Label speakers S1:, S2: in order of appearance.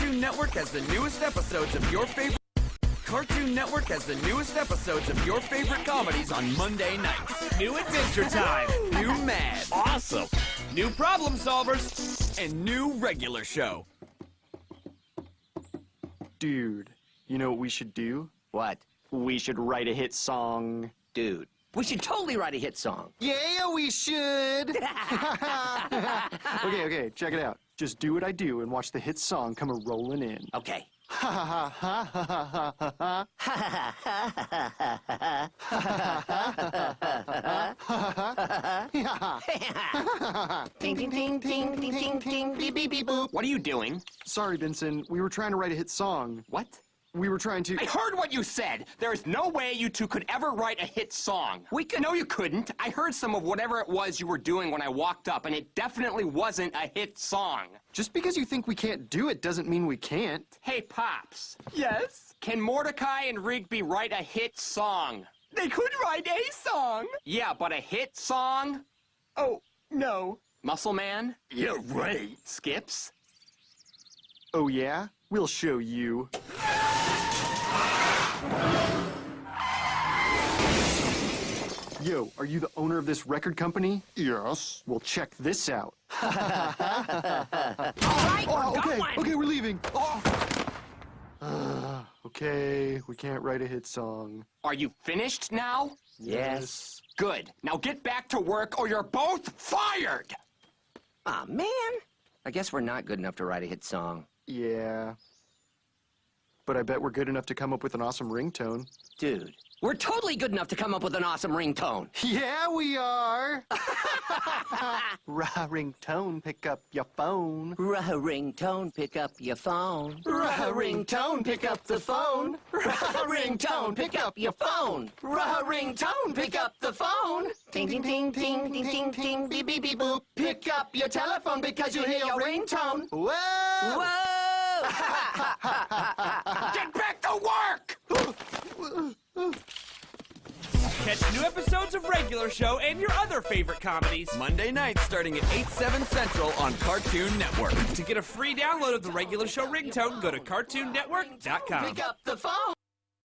S1: Cartoon Network has the newest episodes of your favorite comedies on Monday nights.
S2: New Adventure Time.
S1: New Mad.
S2: Awesome. New Problem Solvers.
S1: And new regular show.
S3: Dude, you know what we should do?
S4: What?
S3: We should write a hit song.
S4: Dude, we should totally write a hit song.
S3: Yeah, we should! Okay, check it out. Just do what I do and watch the hit song come a-rolling in.
S4: Okay.
S3: Ha ha ha ha ha ha ha.
S4: Ting, ting, ting, ting, ting, ting, ting, beep, beep, beep, boop. What are you doing?
S3: Sorry, Benson. We were trying to write a hit song.
S4: What?
S3: We were trying to...
S5: I heard what you said. There is no way you two could ever write a hit song.
S4: We could...
S5: No, you couldn't. I heard some of whatever it was you were doing when I walked up, and it definitely wasn't a hit song.
S3: Just because you think we can't do it doesn't mean we can't.
S5: Hey, Pops.
S2: Yes?
S5: Can Mordecai and Rigby write a hit song?
S2: They could write a song.
S5: Yeah, but a hit song?
S2: Oh, no.
S5: Muscle Man?
S2: You're right.
S5: Skips?
S3: Oh, yeah? We'll show you. Yo, are you the owner of this record company? Yes. Well, check this out.
S4: All right,
S3: Okay, we're leaving. Okay, we can't write a hit song.
S5: Are you finished now?
S4: Yes.
S5: Good. Now get back to work or you're both fired!
S4: Aw, man. I guess we're not good enough to write a hit song.
S3: Yeah. But I bet we're good enough to come up with an awesome ringtone.
S4: Dude, we're totally good enough to come up with an awesome ringtone.
S3: Yeah, we are! Ringtone, pick up your phone.
S4: Ringtone, pick up your phone.
S3: Ringtone, pick up the phone.
S4: Ringtone, pick up your phone. Ringtone, pick up the phone. Ting, ting, ting, ting, ting, ting, ting, beep, beep, beep, boop. Pick up your telephone because you hear your ringtone.
S3: Whoa!
S4: Whoa!
S5: Get back to work!
S2: Catch new episodes of Regular Show and your other favorite comedies.
S1: Monday nights starting at 8, 7 Central on Cartoon Network.
S2: To get a free download of the Regular Show ringtone, go to CartoonNetwork.com.
S4: Pick up the phone.